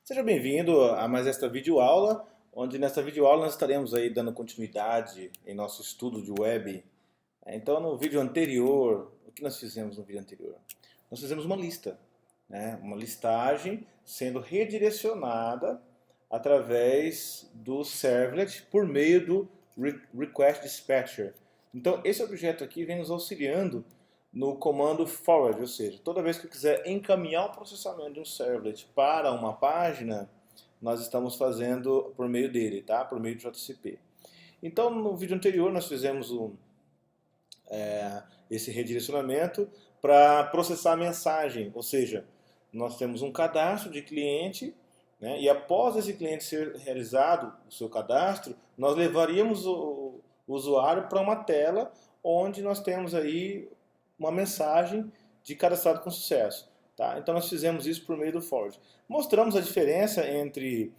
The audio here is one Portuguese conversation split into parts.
Seja bem-vindo a mais esta videoaula, onde nesta videoaula nós estaremos aí dando continuidade em nosso estudo de web. Então, no vídeo anterior, o que nós fizemos no vídeo anterior? Nós fizemos uma lista, né? Uma listagem sendo redirecionada através do servlet por meio do Request Dispatcher. Então, esse objeto aqui vem nos auxiliando no comando forward, ou seja, toda vez que eu quiser encaminhar o processamento de um servlet para uma página, nós estamos fazendo por meio dele, tá? Por meio do JCP. Então, no vídeo anterior, nós fizemos esse redirecionamento para processar a mensagem, ou seja, nós temos um cadastro de cliente, né, e após esse cliente ser realizado, o seu cadastro, nós levaríamos o usuário para uma tela onde nós temos aí uma mensagem de cadastrado com sucesso. Tá? Então nós fizemos isso por meio do forward. Mostramos a diferença entre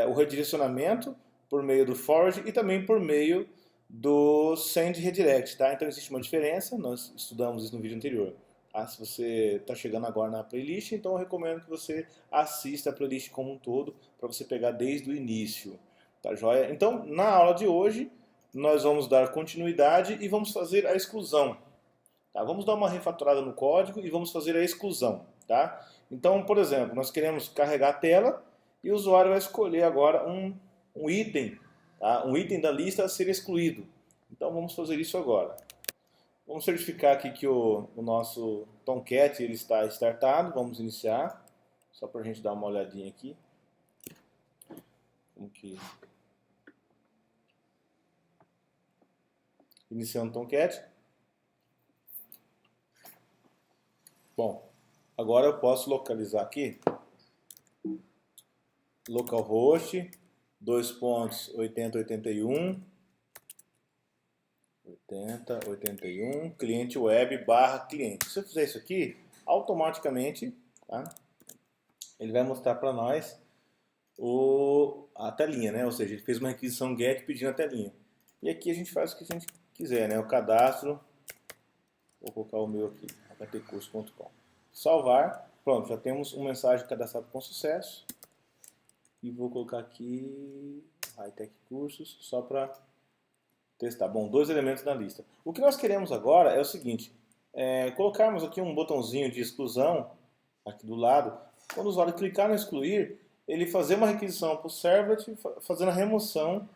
o redirecionamento por meio do forward e também por meio do send redirect. Tá? Então existe uma diferença, nós estudamos isso no vídeo anterior. Tá? Se você está chegando agora na playlist, então eu recomendo que você assista a playlist como um todo para você pegar desde o início. Tá joia? Então na aula de hoje nós vamos dar continuidade e vamos fazer a exclusão. Tá? Vamos dar uma refatorada no código e vamos fazer a exclusão. Tá? Então, por exemplo, nós queremos carregar a tela e o usuário vai escolher agora um item, tá? Um item da lista a ser excluído. Então vamos fazer isso agora. Vamos certificar aqui que o nosso Tomcat ele está startado. Vamos iniciar, só para a gente dar uma olhadinha aqui. Como que... Iniciando o Tomcat. Bom, agora eu posso localizar aqui localhost 2.80.81 cliente web barra cliente. Se eu fizer isso aqui, automaticamente, tá, ele vai mostrar para nós a telinha, né? Ou seja, ele fez uma requisição GET pedindo a telinha. E aqui a gente faz o que a gente quiser, né? O cadastro, vou colocar o meu aqui, htcurso.com. Salvar, pronto, já temos uma mensagem cadastrada com sucesso. E vou colocar aqui Hightech Cursos, só para testar. Bom, 2 elementos na lista. O que nós queremos agora é o seguinte, colocarmos aqui um botãozinho de exclusão, aqui do lado. Quando o usuário clicar no excluir, ele fazer uma requisição para o servlet, fazendo a remoção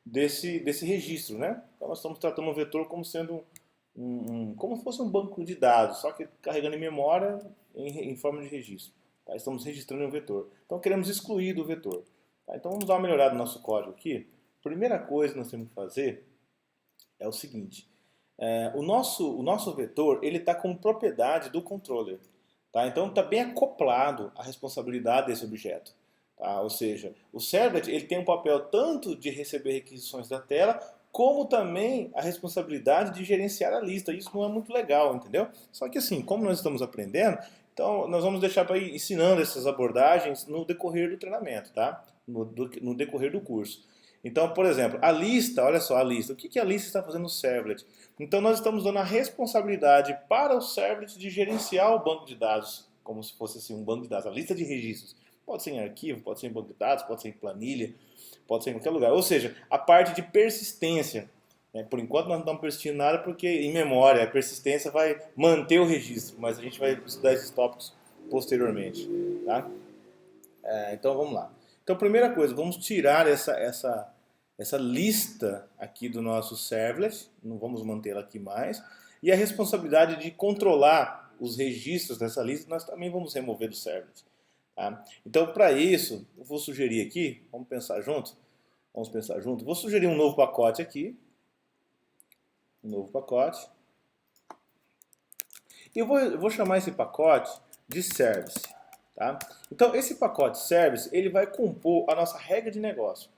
desse registro, né? Então nós estamos tratando o vetor como sendo como se fosse um banco de dados, só que carregando em memória em forma de registro. Tá? Estamos registrando um vetor. Então queremos excluir do vetor. Tá? Então vamos dar uma melhorada no nosso código aqui. Primeira coisa que nós temos que fazer é o seguinte. O nosso vetor ele está como propriedade do controller. Tá? Então está bem acoplado à responsabilidade desse objeto. Tá? Ou seja, o servlet ele tem um papel tanto de receber requisições da tela, como também a responsabilidade de gerenciar a lista. Isso não é muito legal, entendeu? Só que assim, como nós estamos aprendendo, então nós vamos deixar para ir ensinando essas abordagens no decorrer do treinamento, tá? No decorrer do curso. Então, por exemplo, a lista, olha só a lista. O que a lista está fazendo no servlet? Então nós estamos dando a responsabilidade para o servlet de gerenciar o banco de dados, como se fosse assim, um banco de dados, a lista de registros. Pode ser em arquivo, pode ser em banco de dados, pode ser em planilha, pode ser em qualquer lugar. Ou seja, a parte de persistência. Né? Por enquanto nós não estamos persistindo nada porque em memória a persistência vai manter o registro, mas a gente vai estudar esses tópicos posteriormente. Tá? Então vamos lá. Então primeira coisa, vamos tirar essa lista aqui do nosso servlet, não vamos mantê-la aqui mais, e a responsabilidade de controlar os registros dessa lista nós também vamos remover do servlet. Tá? Então, para isso, eu vou sugerir aqui, vamos pensar junto? Vamos pensar junto. Vou sugerir um novo pacote aqui. Um novo pacote. E eu vou chamar esse pacote de service. Tá? Então, esse pacote service, ele vai compor a nossa regra de negócio.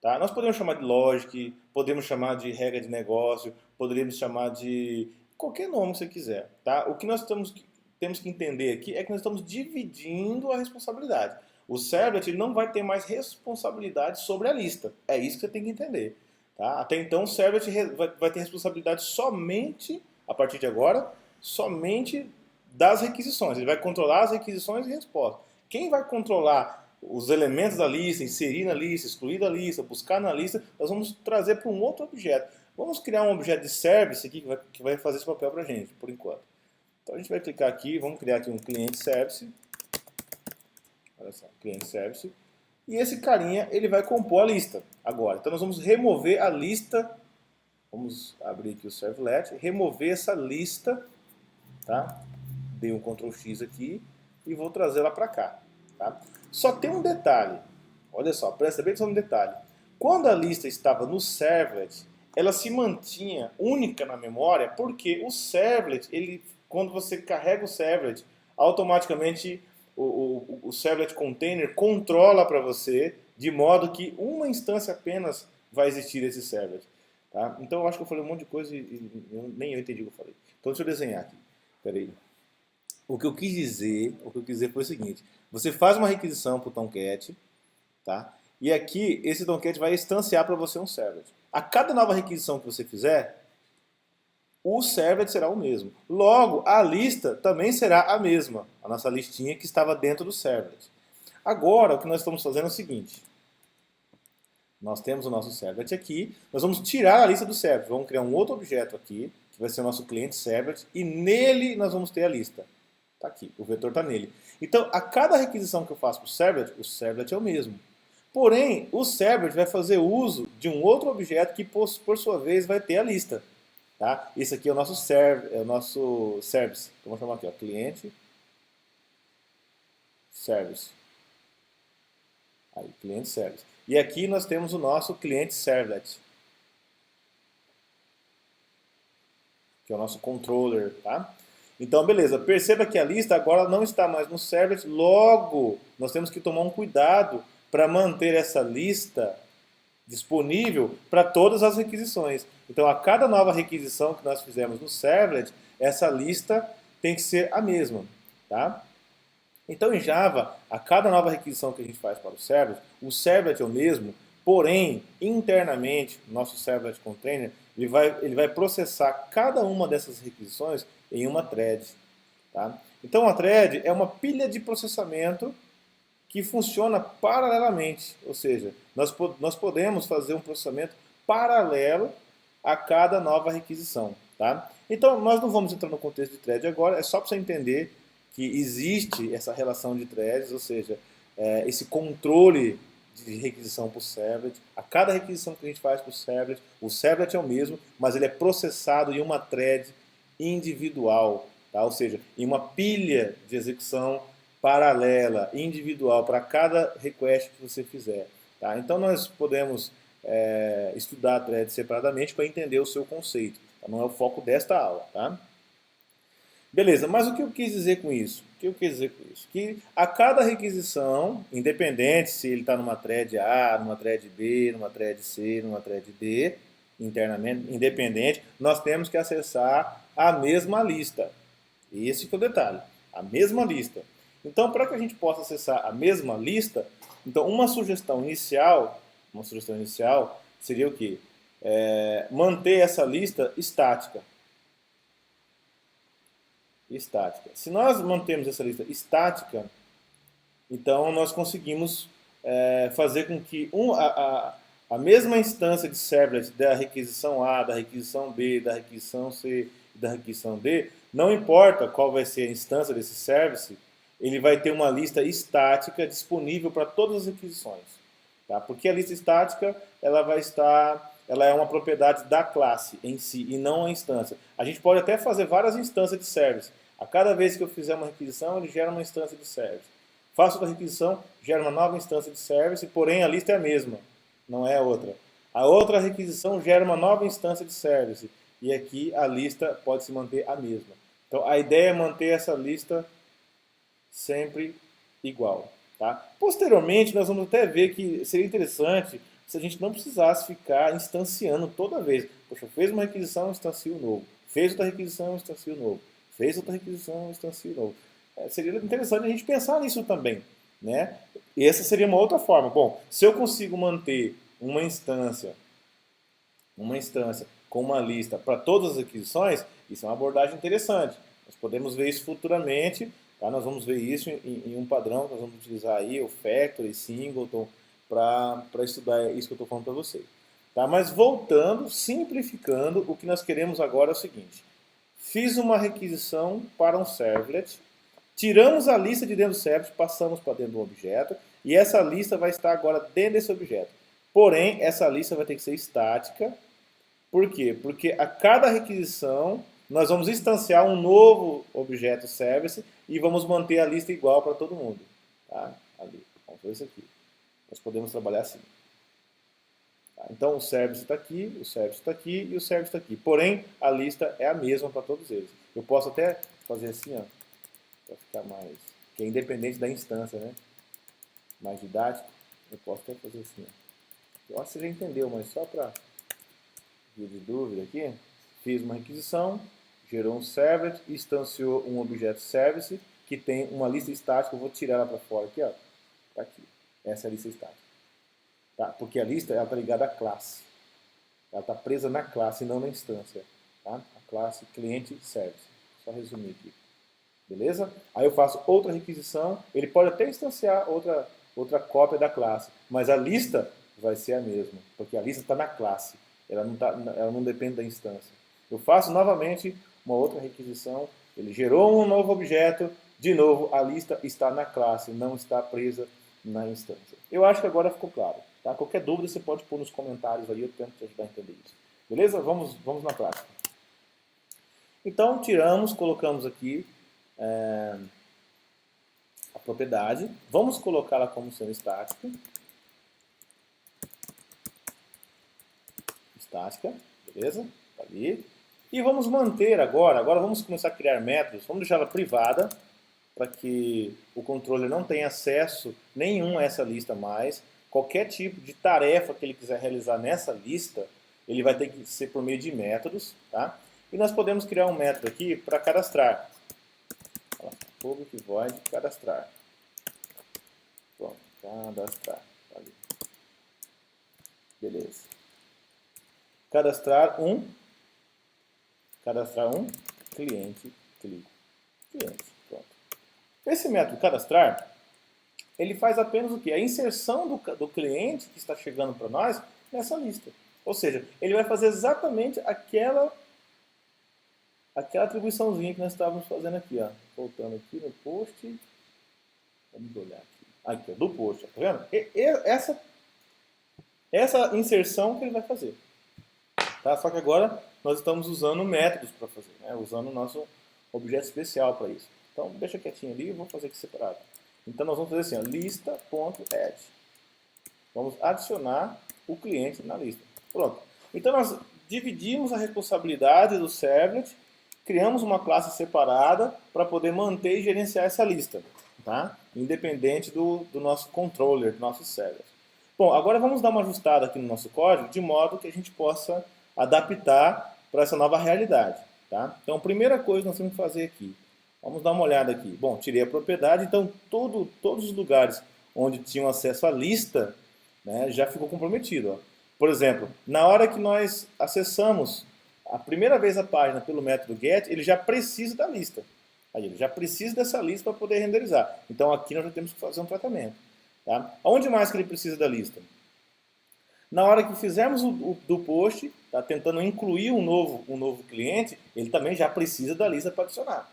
Tá? Nós podemos chamar de logic, podemos chamar de regra de negócio, poderíamos chamar de qualquer nome que você quiser. Tá? O que nós temos que entender aqui é que nós estamos dividindo a responsabilidade. O servlet ele não vai ter mais responsabilidade sobre a lista. É isso que você tem que entender. Tá? Até então o servlet vai ter responsabilidade somente, a partir de agora, somente das requisições. Ele vai controlar as requisições e respostas. Quem vai controlar os elementos da lista, inserir na lista, excluir da lista, buscar na lista, nós vamos trazer para um outro objeto. Vamos criar um objeto de service aqui que vai fazer esse papel para a gente, por enquanto. Então a gente vai clicar aqui, vamos criar aqui um cliente service. Olha só, cliente service. E esse carinha, ele vai compor a lista agora. Então nós vamos remover a lista. Vamos abrir aqui o servlet, remover essa lista, tá? Dei um Ctrl X aqui e vou trazê-la para cá, tá? Só tem um detalhe. Olha só, presta bem atenção no detalhe. Quando a lista estava no servlet, ela se mantinha única na memória, porque o servlet, quando você carrega o servlet, automaticamente o servlet container controla para você, de modo que uma instância apenas vai existir desse servlet. Tá? Então eu acho que eu falei um monte de coisa e nem eu entendi o que eu falei. Então deixa eu desenhar aqui. Espera aí. O que eu quis dizer foi o seguinte. Você faz uma requisição para o Tomcat, tá? E aqui esse Tomcat vai instanciar para você um servlet. A cada nova requisição que você fizer, o servlet será o mesmo. Logo, a lista também será a mesma. A nossa listinha que estava dentro do servlet. Agora, o que nós estamos fazendo é o seguinte. Nós temos o nosso servlet aqui. Nós vamos tirar a lista do servlet. Vamos criar um outro objeto aqui, que vai ser o nosso cliente servlet. E nele nós vamos ter a lista. Está aqui, o vetor está nele. Então, a cada requisição que eu faço para o servlet é o mesmo. Porém, o servlet vai fazer uso de um outro objeto que, por sua vez, vai ter a lista. Tá? Esse aqui é o nosso service. Então, vamos chamar aqui, ó, cliente service. Aí, cliente service. E aqui nós temos o nosso cliente servlet, que é o nosso controller, tá? Então, beleza. Perceba que a lista agora não está mais no servlet. Logo, nós temos que tomar um cuidado para manter essa lista disponível para todas as requisições. Então, a cada nova requisição que nós fizermos no servlet, essa lista tem que ser a mesma, tá? Então, em Java, a cada nova requisição que a gente faz para o servlet é o mesmo, porém, internamente, nosso servlet container, ele vai processar cada uma dessas requisições em uma thread. Tá? Então, a thread é uma pilha de processamento que funciona paralelamente, ou seja, nós podemos fazer um processamento paralelo a cada nova requisição. Tá? Então, nós não vamos entrar no contexto de thread agora, é só para você entender que existe essa relação de threads, ou seja, esse controle de requisição para o servlet. A cada requisição que a gente faz para o servlet é o mesmo, mas ele é processado em uma thread individual, tá? Ou seja, em uma pilha de execução paralela, individual, para cada request que você fizer. Tá? Então nós podemos estudar a thread separadamente para entender o seu conceito. Tá? Não é o foco desta aula. Tá? Beleza, mas o que eu quis dizer com isso? O que eu quis dizer com isso? Que a cada requisição, independente se ele está numa thread A, numa thread B, numa thread C, numa thread D, internamente, independente, nós temos que acessar a mesma lista. Esse que é o detalhe, a mesma lista. Então, para que a gente possa acessar a mesma lista, então uma sugestão inicial seria o quê? Manter essa lista estática. Se nós mantemos essa lista estática, então nós conseguimos fazer com que a mesma instância de servlet da requisição A, da requisição B, da requisição C e da requisição D, não importa qual vai ser a instância desse service, ele vai ter uma lista estática disponível para todas as requisições. Tá? Porque a lista estática ela é uma propriedade da classe em si e não a instância. A gente pode até fazer várias instâncias de service. A cada vez que eu fizer uma requisição, ele gera uma instância de service. Faço outra requisição, gera uma nova instância de service, porém a lista é a mesma, não é a outra. A outra requisição gera uma nova instância de service e aqui a lista pode se manter a mesma. Então a ideia é manter essa lista sempre igual. Tá? Posteriormente, nós vamos até ver que seria interessante se a gente não precisasse ficar instanciando toda vez. Poxa, fez uma requisição, instancia o novo. Fez outra requisição, instancia o novo. Fez outra requisição, instancia o novo. Seria interessante a gente pensar nisso também. Né? E essa seria uma outra forma. Bom, se eu consigo manter uma instância com uma lista para todas as requisições, isso é uma abordagem interessante. Nós podemos ver isso futuramente Tá? Nós vamos ver isso em um padrão, nós vamos utilizar aí o Factory, Singleton, para estudar isso que eu estou falando para vocês. Tá? Mas voltando, simplificando, o que nós queremos agora é o seguinte. Fiz uma requisição para um servlet, tiramos a lista de dentro do servlet, passamos para dentro do objeto, e essa lista vai estar agora dentro desse objeto. Porém, essa lista vai ter que ser estática. Por quê? Porque a cada requisição nós vamos instanciar um novo objeto service e vamos manter a lista igual para todo mundo. Tá? Ali. Vamos ver isso aqui. Nós podemos trabalhar assim. Tá? Então o service está aqui, o service está aqui e o service está aqui. Porém, a lista é a mesma para todos eles. Eu posso até fazer assim, ó, para ficar mais... que é independente da instância, né? Mais didático. Eu posso até fazer assim, ó. Eu acho que você já entendeu, mas só para via de dúvida aqui, fiz uma requisição, gerou um servlet, instanciou um objeto service que tem uma lista estática. Eu vou tirar ela para fora aqui, ó. Tá aqui. Essa é a lista estática. Tá? Porque a lista está ligada à classe. Ela está presa na classe e não na instância. Tá? A classe cliente service. Só resumir aqui. Beleza? Aí eu faço outra requisição. Ele pode até instanciar outra cópia da classe, mas a lista vai ser a mesma, porque a lista está na classe. Ela não depende da instância. Eu faço novamente uma outra requisição. Ele gerou um novo objeto. De novo, a lista está na classe, não está presa na instância. Eu acho que agora ficou claro. Tá? Qualquer dúvida você pode pôr nos comentários aí, eu tento te ajudar a entender isso. Beleza? Vamos na prática. Então, tiramos, colocamos aqui a propriedade. Vamos colocá-la como sendo estática. Estática, beleza? Tá ali. E vamos manter agora vamos começar a criar métodos. Vamos deixar ela privada, para que o controller não tenha acesso nenhum a essa lista mais. Qualquer tipo de tarefa que ele quiser realizar nessa lista, ele vai ter que ser por meio de métodos. Tá? E nós podemos criar um método aqui para cadastrar. Public void cadastrar. Pronto, cadastrar. Tá ali. Beleza. Cadastrar um cliente. Cliente. Pronto. Esse método cadastrar, ele faz apenas o quê? A inserção do cliente que está chegando para nós nessa lista. Ou seja, ele vai fazer exatamente aquela atribuiçãozinha que nós estávamos fazendo aqui. Ó. Voltando aqui no post. Vamos olhar aqui. Aqui, ó, do post. Tá vendo? Essa inserção que ele vai fazer. Tá? Só que agora nós estamos usando métodos para fazer. Né? Usando o nosso objeto especial para isso. Então, deixa quietinho ali, eu vou fazer aqui separado. Então, nós vamos fazer assim, lista.add. Vamos adicionar o cliente na lista. Pronto. Então, nós dividimos a responsabilidade do servlet, criamos uma classe separada para poder manter e gerenciar essa lista, tá? Independente do nosso controller, do nosso servlet. Bom, agora vamos dar uma ajustada aqui no nosso código, de modo que a gente possa adaptar para essa nova realidade. Tá? Então, a primeira coisa que nós temos que fazer aqui, vamos dar uma olhada aqui. Bom, tirei a propriedade, então todos os lugares onde tinham acesso à lista, né, já ficou comprometido. Ó. Por exemplo, na hora que nós acessamos a primeira vez a página pelo método get, ele já precisa da lista. Aí ele já precisa dessa lista para poder renderizar. Então aqui nós já temos que fazer um tratamento. Tá? Onde mais que ele precisa da lista? Na hora que fizermos do post, tá, tentando incluir um novo cliente, ele também já precisa da lista para adicionar.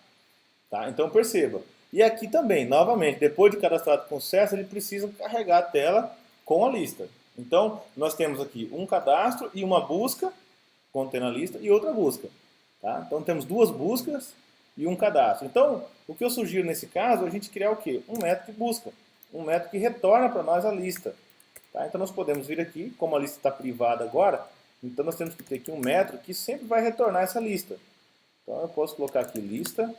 Tá? Então perceba. E aqui também, novamente, depois de cadastrado com sucesso, ele precisa carregar a tela com a lista. Então, nós temos aqui um cadastro e uma busca, contendo a lista, e outra busca. Tá? Então, temos duas buscas e um cadastro. Então, o que eu sugiro nesse caso é a gente criar o quê? Um método de busca. Um método que retorna para nós a lista. Tá? Então, nós podemos vir aqui, como a lista está privada agora, então nós temos que ter aqui um método que sempre vai retornar essa lista. Então, eu posso colocar aqui lista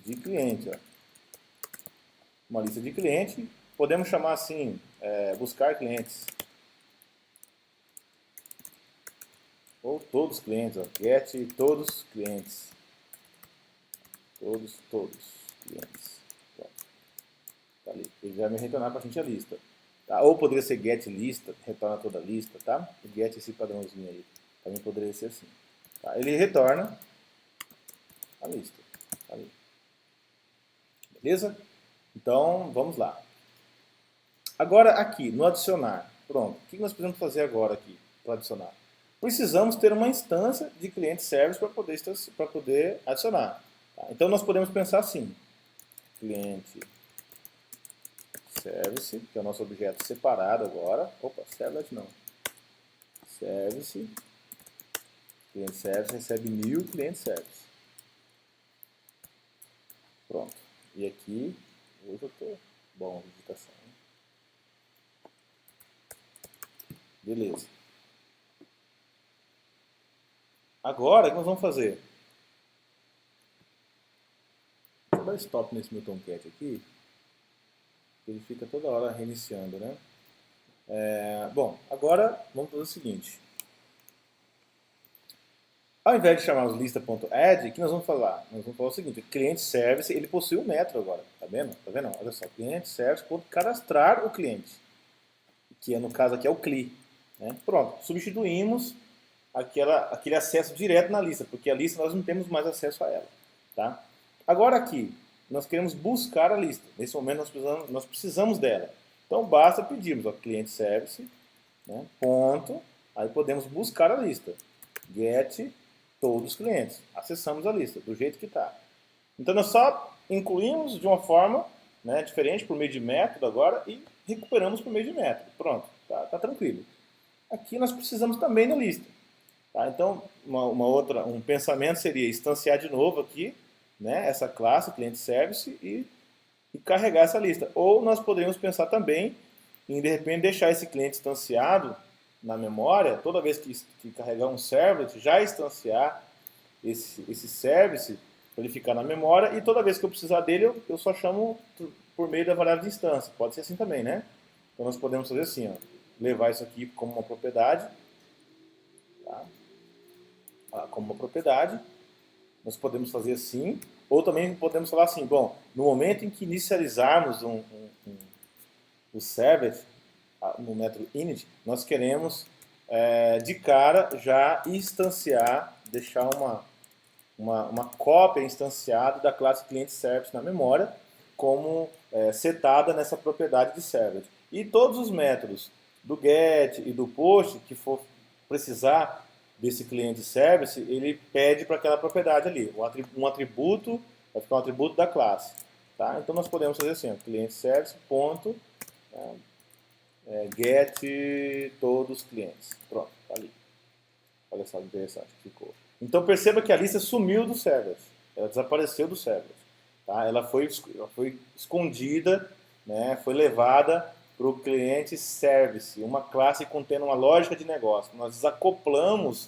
de cliente. Ó. Uma lista de cliente. Podemos chamar assim, buscar clientes. Ou todos os clientes. Ó. Get todos clientes. Todos clientes. Tá ali. Ele vai me retornar para a gente a lista. Tá? Ou poderia ser get lista, retorna toda a lista. Tá? O get esse padrãozinho aí. Também poderia ser assim. Tá? Ele retorna a lista. Tá ali. Beleza? Então, vamos lá. Agora aqui, no adicionar. Pronto. O que nós precisamos fazer agora aqui para adicionar? Precisamos ter uma instância de cliente service para poder adicionar. Tá? Então, nós podemos pensar assim. Cliente service, que é o nosso objeto separado agora. Opa, servlet não. Service. Cliente service recebe new cliente service. Pronto. E aqui, hoje eu estou bom, digitação. Beleza. Agora, o que nós vamos fazer? Vou dar stop nesse meu Tomcat aqui. Ele fica toda hora reiniciando, né? Bom, agora vamos fazer o seguinte. Ao invés de chamarmos lista.add, o que nós vamos falar? Nós vamos falar o seguinte, o cliente service, ele possui um método agora, tá vendo? Tá vendo? Olha só, cliente service pode cadastrar o cliente, que no caso aqui é o CLI. Né? Pronto, substituímos aquele acesso direto na lista, porque a lista nós não temos mais acesso a ela. Tá? Agora aqui, nós queremos buscar a lista. Nesse momento nós precisamos dela. Então basta pedirmos ao cliente service, né, ponto, aí podemos buscar a lista. Get todos os clientes. Acessamos a lista, do jeito que está. Então nós só incluímos de uma forma, né, diferente, por meio de método agora, e recuperamos por meio de método. Pronto, tá tranquilo. Aqui nós precisamos também da lista. Tá? Então, um pensamento seria instanciar de novo aqui, né, essa classe, cliente service, e carregar essa lista. Ou nós poderíamos pensar também em, de repente, deixar esse cliente instanciado na memória, toda vez que carregar um servlet, já instanciar esse service para ele ficar na memória, e toda vez que eu precisar dele, eu só chamo por meio da variável de instância. Pode ser assim também, né? Então nós podemos fazer assim, ó, levar isso aqui como uma propriedade, tá? Como uma propriedade, nós podemos fazer assim, ou também podemos falar assim, bom, no momento em que inicializarmos o servlet, no método init, nós queremos de cara já instanciar, deixar uma cópia instanciada da classe cliente service na memória, como setada nessa propriedade de servlet. E todos os métodos do get e do post que for precisar desse cliente service, ele pede para aquela propriedade ali. Um atributo vai ficar um atributo da classe. Tá? Então nós podemos fazer assim, ó, cliente service, ponto, get todos os clientes. Pronto, tá ali. Olha só que interessante que ficou. Então perceba que a lista sumiu do server. Ela desapareceu do server. Tá? Ela foi escondida, né? Foi levada para o cliente service, uma classe contendo uma lógica de negócio. Nós desacoplamos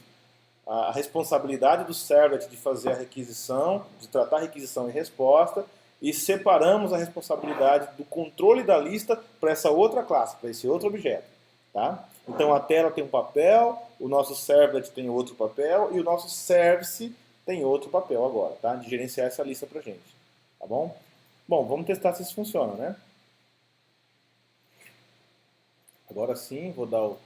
a responsabilidade do servlet de fazer a requisição, de tratar a requisição e resposta, e separamos a responsabilidade do controle da lista para essa outra classe, para esse outro objeto. Tá? Então a tela tem um papel, o nosso servlet tem outro papel e o nosso service tem outro papel agora, tá? De gerenciar essa lista para a gente. Tá bom? Bom, vamos testar se isso funciona, né? Agora sim, vou dar o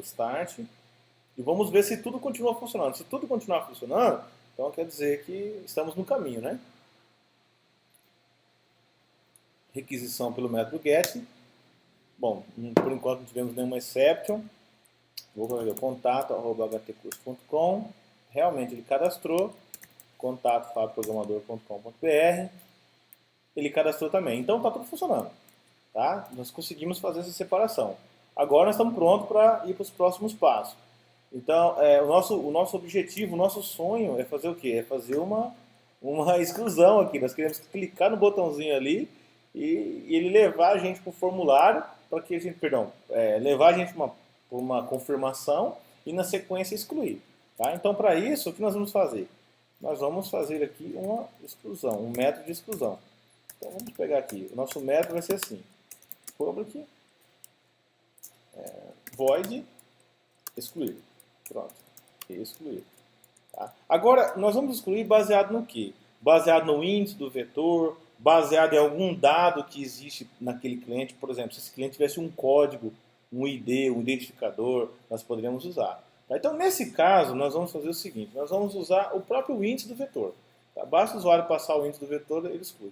start e vamos ver se tudo continua funcionando. Se tudo continuar funcionando, então quer dizer que estamos no caminho, né? Requisição pelo método get. Bom, por enquanto não tivemos nenhuma exception. Vou fazer o contato@htcurso.com. Realmente ele cadastrou. Contato fabprogramador.com.br. Ele cadastrou também. Então está tudo funcionando. Tá? Nós conseguimos fazer essa separação. Agora nós estamos prontos para ir para os próximos passos. Então, o nosso objetivo, o nosso sonho é fazer o quê? É fazer uma exclusão aqui. Nós queremos clicar no botãozinho ali e ele levar a gente para o formulário para que a gente, levar a gente para uma confirmação e na sequência excluir. Tá? Então, para isso, o que nós vamos fazer? Nós vamos fazer aqui uma exclusão, um método de exclusão. Então, vamos pegar aqui. O nosso método vai ser assim. Public void excluir. Pronto. Excluir. Tá? Agora, nós vamos excluir baseado no quê? Baseado no índice do vetor, baseado em algum dado que existe naquele cliente. Por exemplo, se esse cliente tivesse um código, um ID, um identificador, nós poderíamos usar. Tá? Então, nesse caso, nós vamos fazer o seguinte. Nós vamos usar o próprio índice do vetor. Tá? Basta o usuário passar o índice do vetor, ele exclui.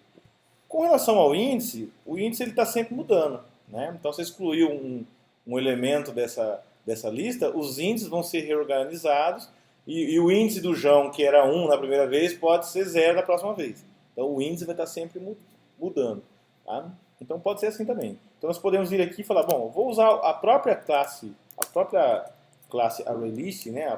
Com relação ao índice, o índice está sempre mudando, né? Então, se excluir um elemento dessa lista, os índices vão ser reorganizados e o índice do João, que era 1 na primeira vez, pode ser 0 na próxima vez. Então, o índice vai estar sempre mudando. Tá? Então, pode ser assim também. Então, nós podemos vir aqui e falar, bom, vou usar a própria classe ArrayList, né?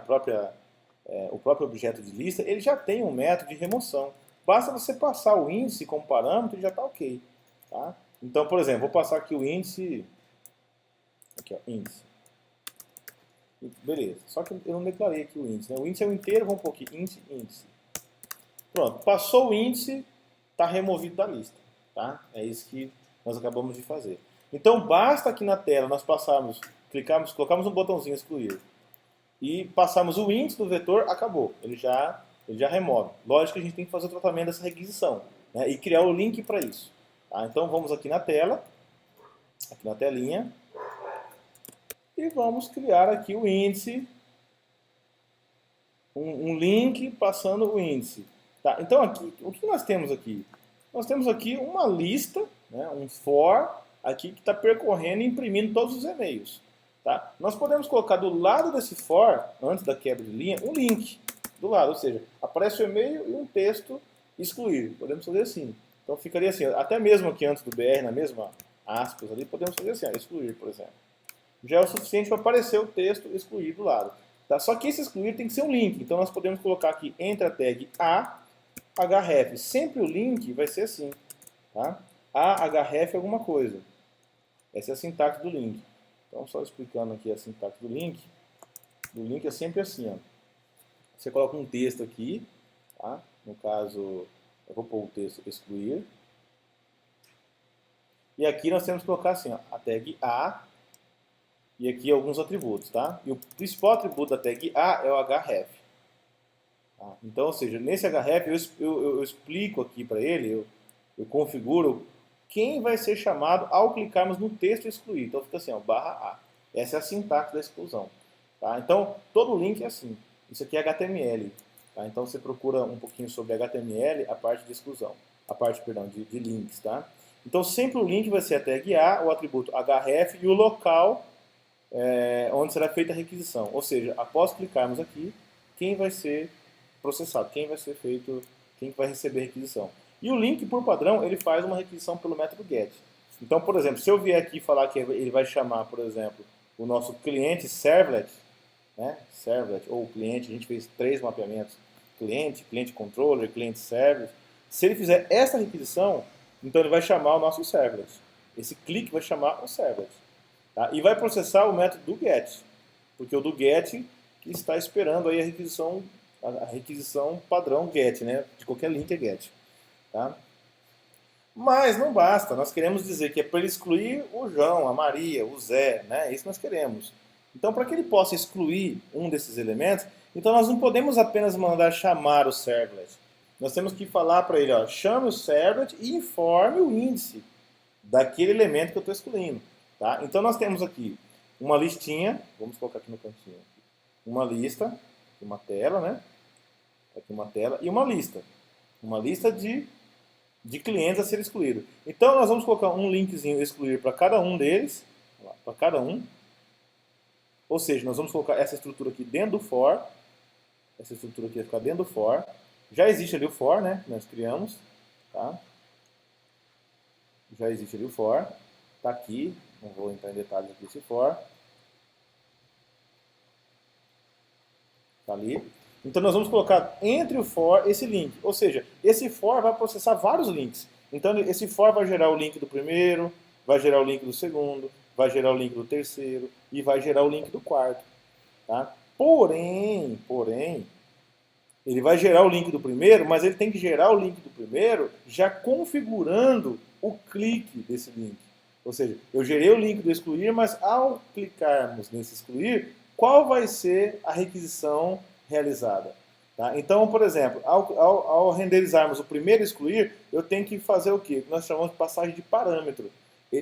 O próprio objeto de lista, ele já tem um método de remoção. Basta você passar o índice como parâmetro e já está ok. Tá? Então, por exemplo, vou passar aqui o índice. Aqui, ó, índice. Beleza. Só que eu não declarei aqui o índice. Né? O índice é o inteiro, vamos pôr aqui, índice. Pronto, passou o índice, está removido da lista. Tá? É isso que nós acabamos de fazer. Então, basta aqui na tela nós colocamos um botãozinho excluir e passamos o índice do vetor, acabou. Ele já remove. Lógico que a gente tem que fazer o tratamento dessa requisição, né, e criar o link para isso. Tá? Então vamos aqui na tela, aqui na telinha, e vamos criar aqui o índice, um link passando o índice. Tá? Então aqui, o que nós temos aqui? Nós temos aqui uma lista, né, um for, aqui que está percorrendo e imprimindo todos os e-mails. Tá? Nós podemos colocar do lado desse for, antes da quebra de linha, um link do lado, ou seja, aparece o e-mail e um texto excluir. Podemos fazer assim. Então ficaria assim, até mesmo aqui antes do BR, na mesma aspas ali, podemos fazer assim, excluir, por exemplo. Já é o suficiente para aparecer o texto excluir do lado. Tá? Só que esse excluir tem que ser um link, então nós podemos colocar aqui entre a tag a href. Sempre o link vai ser assim. Tá? A href alguma coisa. Essa é a sintaxe do link. Então, só explicando aqui a sintaxe do link. O link é sempre assim, ó. Você coloca um texto aqui, tá? No caso, eu vou pôr o texto excluir. E aqui nós temos que colocar assim, ó, a tag A e aqui alguns atributos, tá? E o principal atributo da tag A é o href. Tá? Então, ou seja, nesse href eu explico aqui para ele, eu configuro quem vai ser chamado ao clicarmos no texto excluir. Então fica assim, ó, /A. Essa é a sintaxe da exclusão. Tá? Então, todo link é assim. Isso aqui é HTML. Tá? Então você procura um pouquinho sobre HTML, a parte de exclusão. A parte, perdão, de links. Tá? Então sempre o link vai ser a tag A, o atributo href e o local onde será feita a requisição. Ou seja, após clicarmos aqui, quem vai ser processado, quem vai receber a requisição. E o link, por padrão, ele faz uma requisição pelo método get. Então, por exemplo, se eu vier aqui falar que ele vai chamar, por exemplo, o nosso cliente servlet, né? Servlet ou cliente, a gente fez 3 mapeamentos, cliente controller, cliente servlet. Se ele fizer essa requisição, então ele vai chamar o nosso servlet. Esse clique vai chamar o servlet. Tá? E vai processar o método do get, porque o do get que está esperando aí a requisição padrão get, né? De qualquer link é get. Tá? Mas não basta, nós queremos dizer que é para ele excluir o João, a Maria, o Zé, né? Isso nós queremos. Então, para que ele possa excluir um desses elementos, então nós não podemos apenas mandar chamar o servlet. Nós temos que falar para ele, ó, chame o servlet e informe o índice daquele elemento que eu estou excluindo. Tá? Então nós temos aqui uma listinha, vamos colocar aqui no cantinho, uma lista, uma tela, né? Aqui uma tela e uma lista de clientes a ser excluído. Então nós vamos colocar um linkzinho excluir para cada um deles, para cada um. Ou seja, nós vamos colocar essa estrutura aqui dentro do for. Essa estrutura aqui vai ficar dentro do for. Já existe ali o for, né? Que nós criamos. Tá? Já existe ali o for. Está aqui. Não vou entrar em detalhes aqui desse for. Está ali. Então nós vamos colocar entre o for esse link. Ou seja, esse for vai processar vários links. Então esse for vai gerar o link do primeiro, vai gerar o link do segundo, vai gerar o link do terceiro e vai gerar o link do quarto. Tá? Porém, ele vai gerar o link do primeiro, mas ele tem que gerar o link do primeiro já configurando o clique desse link. Ou seja, eu gerei o link do excluir, mas ao clicarmos nesse excluir, qual vai ser a requisição realizada? Tá? Então, por exemplo, ao renderizarmos o primeiro excluir, eu tenho que fazer o quê? Nós chamamos de passagem de parâmetro.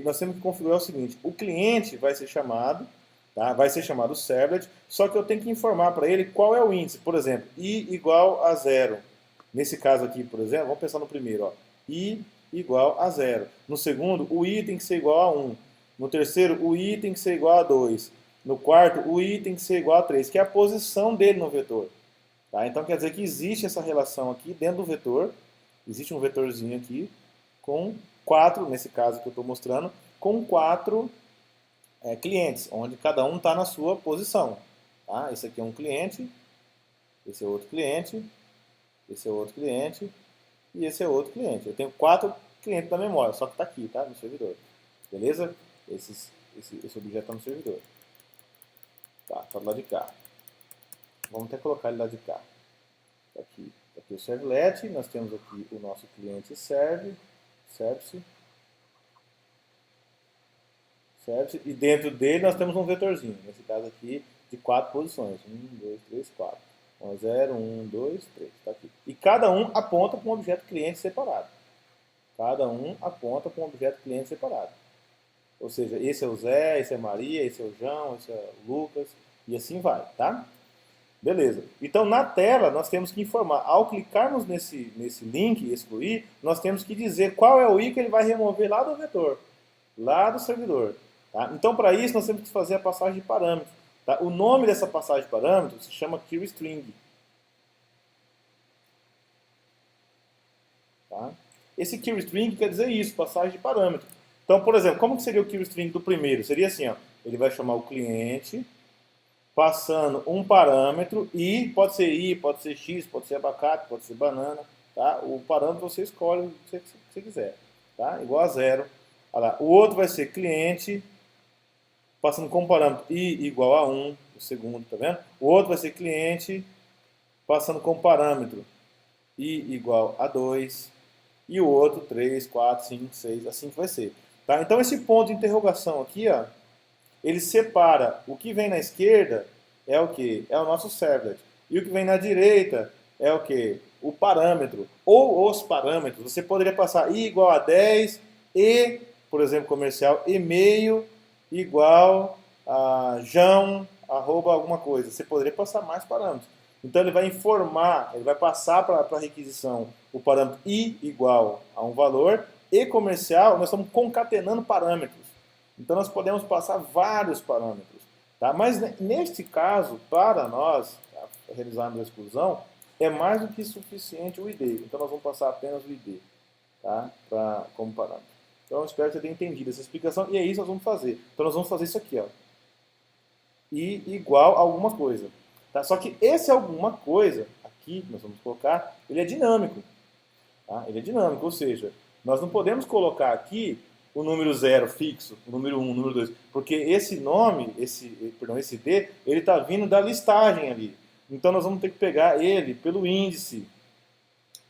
Nós temos que configurar o seguinte, o cliente vai ser chamado, tá? Vai ser chamado servlet, só que eu tenho que informar para ele qual é o índice. Por exemplo, i igual a 0. Nesse caso aqui, por exemplo, vamos pensar no primeiro. Ó, i igual a 0. No segundo, o i tem que ser igual a 1. No terceiro, o i tem que ser igual a 2. No quarto, o i tem que ser igual a 3, que é a posição dele no vetor. Tá? Então quer dizer que existe essa relação aqui dentro do vetor, existe um vetorzinho aqui com 4, nesse caso que eu estou mostrando, com 4 clientes, onde cada um está na sua posição. Tá? Esse aqui é um cliente, esse é outro cliente, esse é outro cliente e esse é outro cliente. Eu tenho 4 clientes na memória, só que está aqui, tá? No servidor. Beleza? Esse objeto está no servidor. Tá do lado de cá. Vamos até colocar ele lá de cá. Aqui o servlet, nós temos aqui o nosso cliente service, e dentro dele nós temos um vetorzinho, nesse caso aqui, de 4 posições. 1, 2, 3, 4. 0, 1, 2, 3. Está aqui. E cada um aponta para um objeto cliente separado. Cada um aponta para um objeto cliente separado. Ou seja, esse é o Zé, esse é a Maria, esse é o João, esse é o Lucas, e assim vai, tá? Beleza. Então, na tela, nós temos que informar. Ao clicarmos nesse link, excluir, nós temos que dizer qual é o i que ele vai remover lá do vetor, lá do servidor. Tá? Então, para isso, nós temos que fazer a passagem de parâmetros. Tá? O nome dessa passagem de parâmetros se chama queryString. Tá? Esse queryString quer dizer isso, passagem de parâmetros. Então, por exemplo, como que seria o queryString do primeiro? Seria assim, ó, ele vai chamar o cliente, passando um parâmetro, pode ser x, pode ser abacate, pode ser banana, tá? O parâmetro você escolhe o que você quiser, tá? Igual a 0. O outro vai ser cliente, passando como parâmetro i igual a 1, o segundo, tá vendo? O outro vai ser cliente, passando como parâmetro i igual a 2, e o outro 3, 4, 5, 6, assim que vai ser. Tá? Então esse ponto de interrogação aqui, ó, ele separa o que vem na esquerda é o que? É o nosso servlet. E o que vem na direita é o que? O parâmetro. Ou os parâmetros. Você poderia passar i igual a 10 e, por exemplo, comercial, e-mail igual a João, arroba alguma coisa. Você poderia passar mais parâmetros. Então ele vai informar, ele vai passar para a requisição o parâmetro i igual a um valor e comercial, nós estamos concatenando parâmetros. Então nós podemos passar vários parâmetros. Tá? Mas neste caso, para nós realizarmos a exclusão, é mais do que suficiente o ID. Então nós vamos passar apenas o ID, tá? Como parâmetro. Então eu espero que você tenha entendido essa explicação e é isso que nós vamos fazer. Então nós vamos fazer isso aqui, ó. I igual a alguma coisa. Tá? Só que esse alguma coisa, aqui nós vamos colocar, ele é dinâmico. Tá? Ele é dinâmico, ou seja, nós não podemos colocar aqui o número 0 fixo, o número 1, o número 2, porque esse nome, esse D, ele está vindo da listagem ali. Então nós vamos ter que pegar ele pelo índice.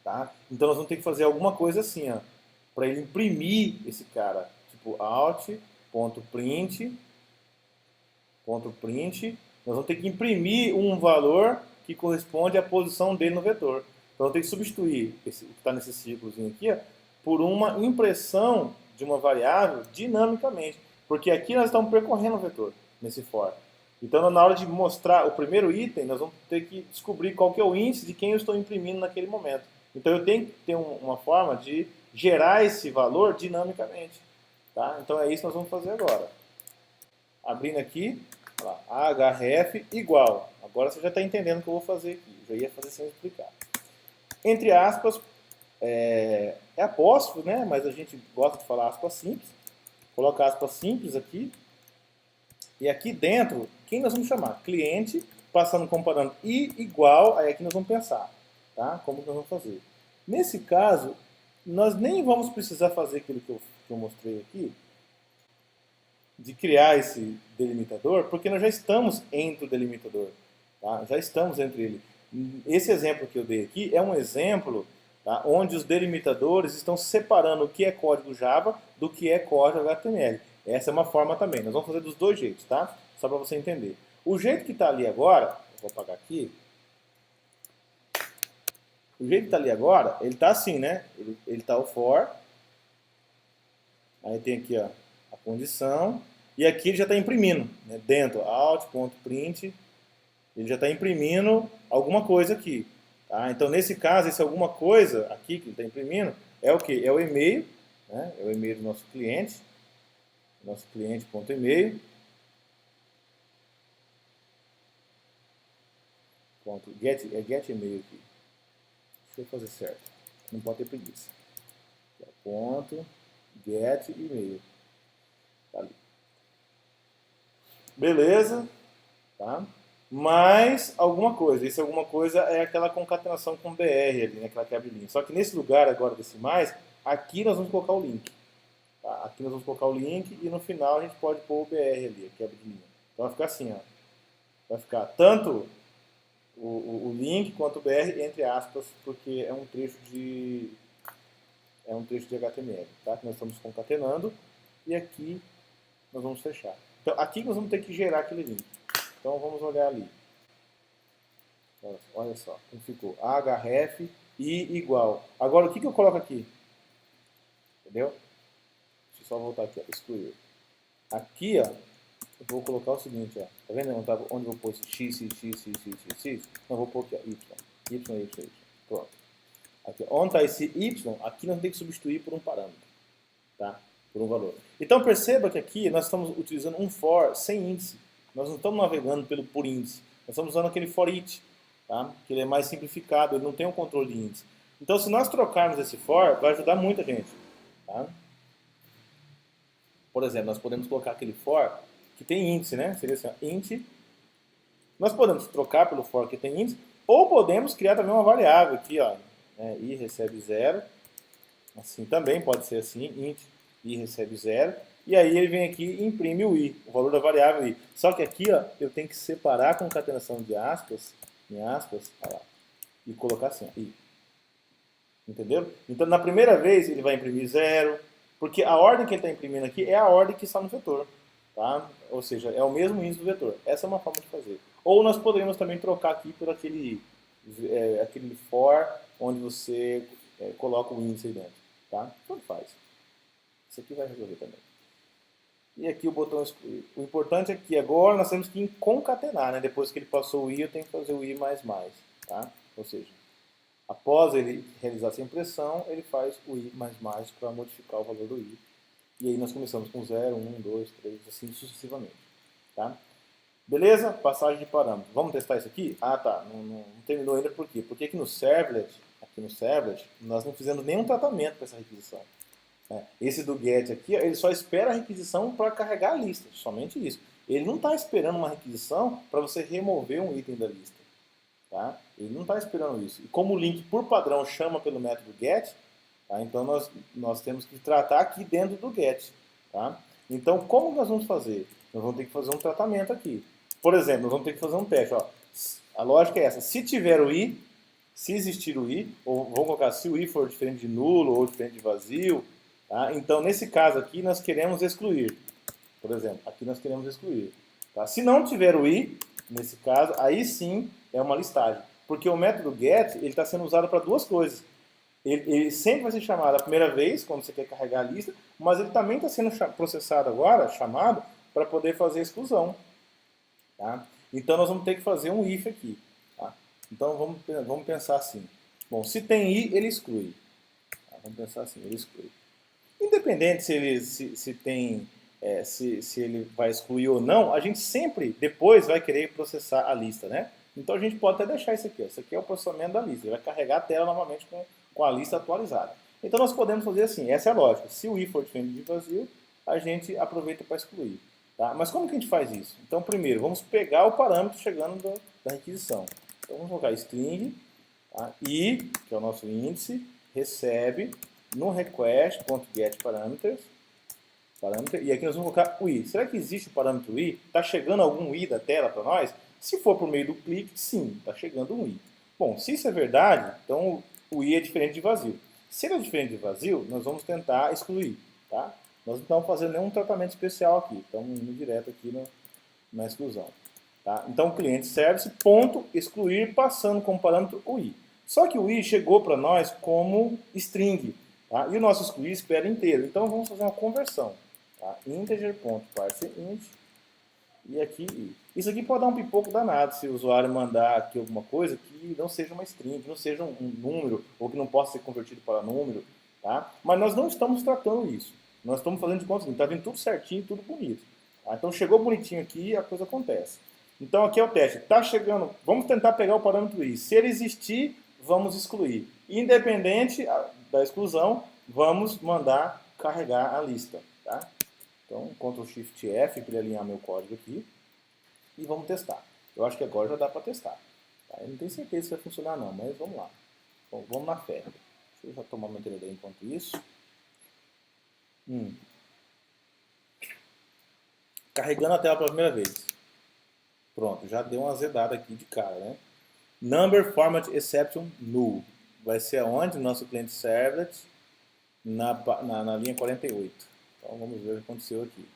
Tá? Então nós vamos ter que fazer alguma coisa assim, ó, para ele imprimir esse cara. Tipo out.print, nós vamos ter que imprimir um valor que corresponde à posição dele no vetor. Então eu tenho que substituir esse que está nesse círculozinho aqui, ó, por uma impressão de uma variável dinamicamente. Porque aqui nós estamos percorrendo o vetor, nesse for. Então, na hora de mostrar o primeiro item, nós vamos ter que descobrir qual que é o índice de quem eu estou imprimindo naquele momento. Então, eu tenho que ter uma forma de gerar esse valor dinamicamente. Tá? Então, é isso que nós vamos fazer agora. Abrindo aqui, href igual. Agora você já está entendendo o que eu vou fazer aqui. Eu já ia fazer sem explicar. Entre aspas, é apóstrofo, né? Mas a gente gosta de falar aspas simples. Coloca aspas simples aqui. E aqui dentro, quem nós vamos chamar? Cliente, passando comparando i igual, aí aqui nós vamos pensar, tá? Como que nós vamos fazer? Nesse caso, nós nem vamos precisar fazer aquilo que eu mostrei aqui, de criar esse delimitador, porque nós já estamos entre o delimitador, tá? Já estamos entre ele. Esse exemplo que eu dei aqui é um exemplo, tá, onde os delimitadores estão separando o que é código Java do que é código HTML. Essa é uma forma também. Nós vamos fazer dos dois jeitos, tá? Só para você entender. O jeito que está ali agora, eu vou apagar aqui. O jeito que está ali agora, ele está assim, né? Ele está o for. Aí tem aqui, ó, a condição. E aqui ele já está imprimindo, né? Dentro, out.print. Ele já está imprimindo alguma coisa aqui. Tá? Então, nesse caso, esse alguma coisa aqui que ele está imprimindo é o quê? É o e-mail, né? É o e-mail do nosso cliente.e-mail. Ponto, get e-mail aqui. Deixa eu fazer certo. Não pode ter preguiça. Ponto, get e-mail. Tá ali. Beleza, tá? Mais alguma coisa. Esse alguma coisa é aquela concatenação com BR ali, né? Aquela quebra-linha. Só que nesse lugar agora desse mais, aqui nós vamos colocar o link. Tá? Aqui nós vamos colocar o link e no final a gente pode pôr o BR ali, a quebra de linha. Então vai ficar assim, ó. Vai ficar tanto o link quanto o BR entre aspas, porque é um trecho de HTML, tá? Que nós estamos concatenando e aqui nós vamos fechar. Então aqui nós vamos ter que gerar aquele link. Então vamos olhar ali. Olha só como ficou. href i igual. Agora o que eu coloco aqui? Entendeu? Deixa eu só voltar aqui, ó, excluir. Aqui, ó, eu vou colocar o seguinte, ó. Tá vendo onde eu vou pôr esse x? Não, vou pôr aqui, ó, y. Pronto. Aqui, onde está esse y, aqui nós vamos ter que substituir por um parâmetro, tá? Por um valor. Então perceba que aqui nós estamos utilizando um for sem índice. Nós não estamos navegando por índice. Nós estamos usando aquele for each, tá? Que ele é mais simplificado, ele não tem um controle de índice. Então se nós trocarmos esse for, vai ajudar muita gente, tá? Por exemplo, nós podemos colocar aquele for que tem índice, né? Seria assim, ó, int. Nós podemos trocar pelo for que tem índice, ou podemos criar também uma variável aqui, ó, né? I recebe 0. Assim também pode ser assim, int i recebe 0. E aí ele vem aqui e imprime o i, o valor da variável i. Só que aqui, ó, eu tenho que separar a concatenação de aspas, em aspas, olha lá, e colocar assim, ó, i. Entendeu? Então, na primeira vez, ele vai imprimir 0, porque a ordem que ele está imprimindo aqui é a ordem que está no vetor. Tá? Ou seja, é o mesmo índice do vetor. Essa é uma forma de fazer. Ou nós poderíamos também trocar aqui por aquele for, onde você coloca o índice aí dentro. Tá? Tanto faz. Isso aqui vai resolver também. E aqui o botão excluir. O importante é que agora nós temos que concatenar, né? Depois que ele passou o i, eu tenho que fazer o i mais mais. Tá? Ou seja, após ele realizar essa impressão, ele faz o i mais mais para modificar o valor do i. E aí nós começamos com 0, 1, 2, 3, assim sucessivamente. Tá? Beleza? Passagem de parâmetros. Vamos testar isso aqui? Ah, tá. Não terminou ainda por quê? Porque aqui no Servlet, nós não fizemos nenhum tratamento para essa requisição. Esse do get aqui, ele só espera a requisição para carregar a lista. Somente isso. Ele não está esperando uma requisição para você remover um item da lista. Tá? Ele não está esperando isso. E como o link por padrão chama pelo método get, tá? Então nós temos que tratar aqui dentro do get. Tá? Então como nós vamos fazer? Nós vamos ter que fazer um tratamento aqui. Por exemplo, nós vamos ter que fazer um teste. Ó. A lógica é essa. Se tiver o i, se existir o i, ou vamos colocar se o i for diferente de nulo ou diferente de vazio, tá? Então nesse caso aqui nós queremos excluir. Por exemplo, aqui nós queremos excluir. Tá? Se não tiver o i, nesse caso, aí sim é uma listagem. Porque o método get está sendo usado para duas coisas. Ele sempre vai ser chamado a primeira vez, quando você quer carregar a lista, mas ele também está sendo processado agora, chamado, para poder fazer a exclusão. Tá? Então nós vamos ter que fazer um if aqui. Tá? Então vamos pensar assim. Bom, se tem i, ele exclui. Tá? Vamos pensar assim, ele exclui. Independente se ele vai excluir ou não, a gente sempre depois vai querer processar a lista, né? Então a gente pode até deixar isso aqui. Ó. Isso aqui é o processamento da lista. Ele vai carregar a tela novamente com a lista atualizada. Então nós podemos fazer assim, essa é a lógica. Se o i for diferente de vazio, a gente aproveita para excluir. Tá? Mas como que a gente faz isso? Então primeiro, vamos pegar o parâmetro chegando da requisição. Então vamos colocar string, tá? I, que é o nosso índice, recebe no request.getParameters, e aqui nós vamos colocar o i. Será que existe o parâmetro i? Está chegando algum i da tela para nós? Se for por meio do clique, sim, está chegando um i. Bom, se isso é verdade, então o i é diferente de vazio. Se ele é diferente de vazio, nós vamos tentar excluir. Tá? Nós não estamos fazendo nenhum tratamento especial aqui, estamos indo direto aqui na exclusão. Tá? Então o cliente service ponto excluir passando como parâmetro o i. Só que o i chegou para nós como string. Tá? E o nosso excluir espera inteiro. Então vamos fazer uma conversão. Tá? Integer.parseInt e aqui i. Isso aqui pode dar um pipoco danado se o usuário mandar aqui alguma coisa que não seja uma string, que não seja um número, ou que não possa ser convertido para número. Tá? Mas nós não estamos tratando isso. Nós estamos fazendo de conta que está vindo tudo certinho, tudo bonito. Tá? Então chegou bonitinho aqui, a coisa acontece. Então aqui é o teste. Está chegando, vamos tentar pegar o parâmetro i. Se ele existir, vamos excluir. Independente da exclusão, vamos mandar carregar a lista. Tá? Então Ctrl Shift F para ele alinhar meu código aqui. E vamos testar. Eu acho que agora já dá para testar. Tá? Eu não tenho certeza se vai funcionar não, mas vamos lá. Bom, vamos na fé. Deixa eu já tomar uma entendedor enquanto isso. Carregando a tela pela primeira vez. Pronto, já deu uma azedada aqui de cara, né? Number Format Exception Null. Vai ser aonde? Nosso cliente servlet na linha 48. Então vamos ver o que aconteceu aqui.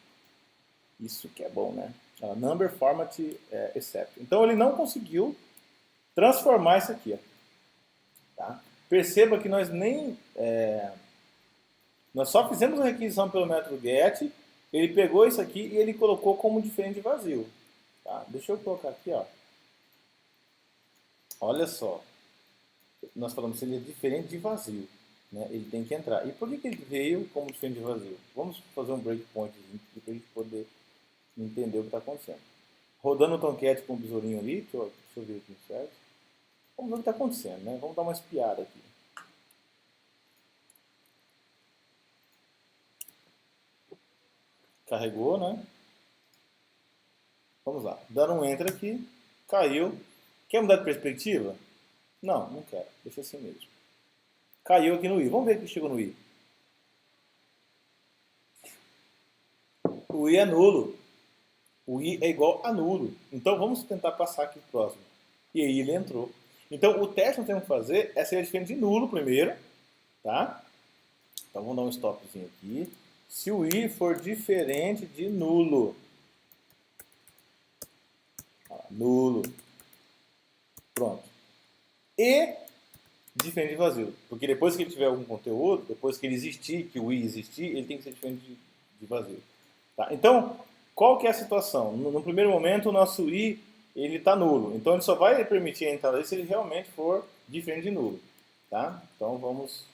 Isso que é bom, né? Number Format Exception. Então ele não conseguiu transformar isso aqui. Ó. Tá? Perceba que nós nem... nós só fizemos a requisição pelo método get, ele pegou isso aqui e ele colocou como diferente de vazio. Tá? Deixa eu colocar aqui, ó. Olha só. Nós falamos que ele é diferente de vazio. Né? Ele tem que entrar. E por que ele veio como diferente de vazio? Vamos fazer um breakpoint aqui para a gente poder entender o que está acontecendo. Rodando o Tomcat com o besourinho ali, deixa eu ver aqui certo. Vamos ver o que está acontecendo, né? Vamos dar uma espiada aqui. Carregou, né? Vamos lá. Dando um Enter aqui. Caiu. Quer mudar de perspectiva? Não, não quero. Deixa assim mesmo. Caiu aqui no i. Vamos ver o que chegou no i. O i é nulo. O i é igual a nulo. Então vamos tentar passar aqui pro próximo. E aí ele entrou. Então o teste que nós temos que fazer é ser diferente de nulo primeiro. Tá? Então vamos dar um stopzinho aqui. Se o i for diferente de nulo. Nulo. Pronto. E diferente de vazio. Porque depois que ele tiver algum conteúdo, depois que ele existir, que o i existir, ele tem que ser diferente de vazio. Tá? Então, qual que é a situação? No primeiro momento, o nosso i ele está nulo. Então, ele só vai permitir a entrada se ele realmente for diferente de nulo. Tá? Então, vamos...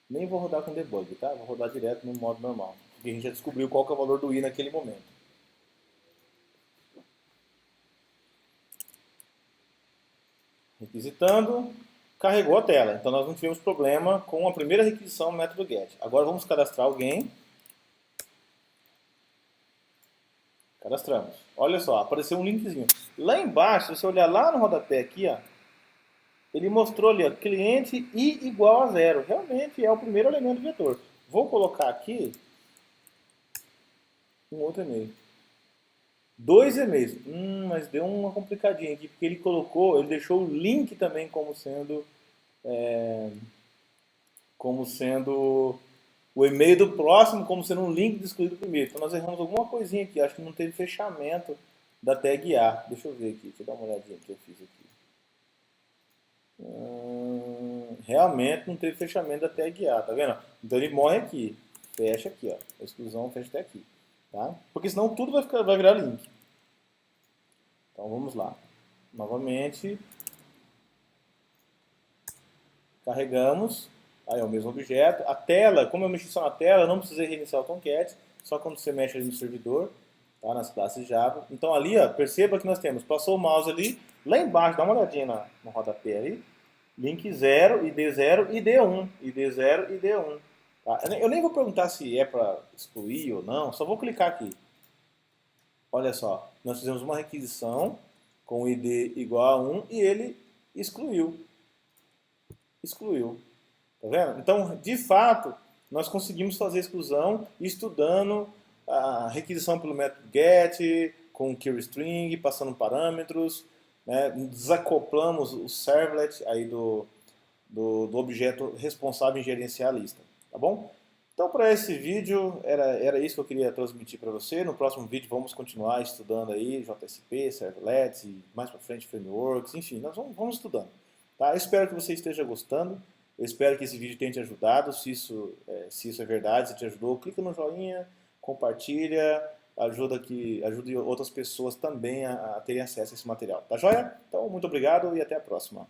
Nem vou rodar com debug, tá? Vou rodar direto no modo normal. Porque a gente já descobriu qual que é o valor do i naquele momento. Requisitando, carregou a tela. Então nós não tivemos problema com a primeira requisição no método get. Agora vamos cadastrar alguém. Cadastramos. Olha só, apareceu um linkzinho. Lá embaixo, se você olhar lá no rodapé aqui, ó, ele mostrou ali, ó, cliente i igual a 0. Realmente é o primeiro elemento do vetor. Vou colocar aqui um outro e-mail. 2 e-mails. Mas deu uma complicadinha aqui, porque ele colocou, ele deixou o link também como sendo o e-mail do próximo, como sendo um link de excluído do primeiro. Então nós erramos alguma coisinha aqui, acho que não teve fechamento da tag A. Deixa eu ver aqui, deixa eu dar uma olhadinha que eu fiz aqui. Realmente não teve fechamento da tag A, tá vendo? Então ele morre aqui, fecha aqui, ó. A exclusão fecha até aqui. Tá? Porque senão tudo vai virar link. Então vamos lá. Novamente. Carregamos. Aí é o mesmo objeto. A tela, como eu mexi só na tela, eu não precisei reiniciar o Tomcat. Só quando você mexe ali no servidor, tá? Nas classes Java. Então ali, ó, perceba que nós temos. Passou o mouse ali. Lá embaixo, dá uma olhadinha no rodapé ali. Link 0, ID 0, ID 1. ID 0, ID 1. Tá? Eu nem vou perguntar se é para excluir ou não. Só vou clicar aqui. Olha só, nós fizemos uma requisição com id igual a 1 e ele excluiu. Excluiu. Tá vendo? Então, de fato, nós conseguimos fazer a exclusão estudando a requisição pelo método get, com queryString, passando parâmetros, né? Desacoplamos o servlet aí do objeto responsável em gerenciar a lista. Tá bom? Então, para esse vídeo, era isso que eu queria transmitir para você. No próximo vídeo, vamos continuar estudando aí JSP, Servlets e mais para frente Frameworks, enfim, nós vamos estudando. Tá? Eu espero que você esteja gostando. Eu espero que esse vídeo tenha te ajudado. Se isso é verdade, se te ajudou, clica no joinha, compartilha, ajude outras pessoas também a terem acesso a esse material. Tá joia? Então, muito obrigado e até a próxima.